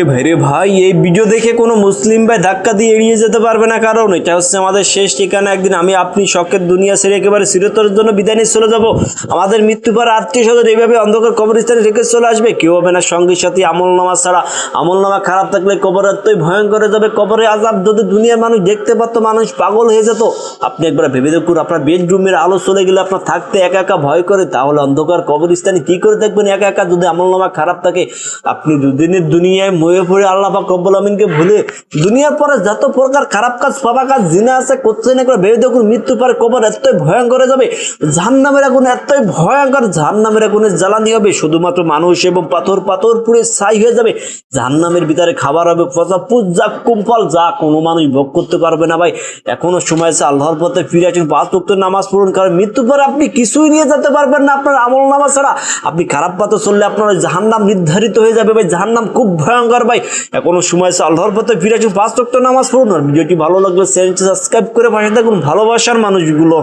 ভাইরে ভাই, এই ভিডিও দেখে কোনো মুসলিম ভাই ধাক্কা দিয়ে এড়িয়ে যেতে পারবে না, কারণ এটা হচ্ছে আমাদের শেষ ঠিকানা। একদিন আমি আপনি শখের দুনিয়া ছেড়ে একেবারে চিরতরের জন্য বিদায় নিয়ে চলে যাব। আমাদের মৃত্যু পর আত্মীয় স্বজন এইভাবে অন্ধকার কবরস্থানে রেখে চলে আসবে, কেউ হবে না সঙ্গী সাথী। আমল নামা ছাড়া, আমল নামা খারাপ থাকলে কবর এতই ভয়ঙ্কর হয়ে যাবে। কবরে আযাব যদি দুনিয়ার মানুষ দেখতে পারতো, মানুষ পাগল হয়ে যেত। আপনি একবার ভেবে দেখুন, আপনার বেডরুমের আলো চলে গেলে আপনার থাকতে একা একা ভয় করে, তাহলে অন্ধকার কবরস্থানে কি করে দেখবেন একা একা যদি আমল নামা খারাপ থাকে? আপনি দুদিনের দুনিয়ায় ময়ে পড়ে আল্লাহ পাক রব্বুল আমিনকে ভুলে দুনিয়ার পরে যত প্রকার খারাপ কাজ পাবা কাজ জিনা আছে করছেন, একবার ভেবে দেখুন মৃত্যুর পরে কবর এতই ভয়ঙ্কর হয়ে যাবে। জাহান্নামের আগুন এতই ভয়ঙ্কর, জাহান্নামের আগুনের জ্বালানি হবে শুধুমাত্র মানুষ এবং পাথর, পাথর পুড়ে ছাই হয়ে যাবে। জাহান্নামের ভিতরে খাবার হবে পচা পুজ, যা কুম্পাল, যা কোনো মানুষ ভোগ করতে পারবে না। ভাই এখনো সময় আছে, আল্লাহর পথে ফিরে আসুন, 5 ওয়াক্ত নামাজ পড়ুন, কারণ মৃত্যুর পরে আপনি কিছুই নিয়ে যেতে পারবেন না আপনার আমল নামা ছাড়া। আপনি খারাপ পথে চললে আপনার জাহান্নাম নির্ধারিত হয়ে যাবে। ভাই জাহান্নাম খুব ভয়ঙ্কর। ভাই এখনো সময় আছে, আল্লাহর পথে ফিরে আসুন, 5 ওয়াক্ত নামাজ পড়ুন। আর ভিডিওটি ভালো লাগলে চ্যানেলটি সাবস্ক্রাইব করে পাশে থাকুন ভালোবাসার মানুষগুলো।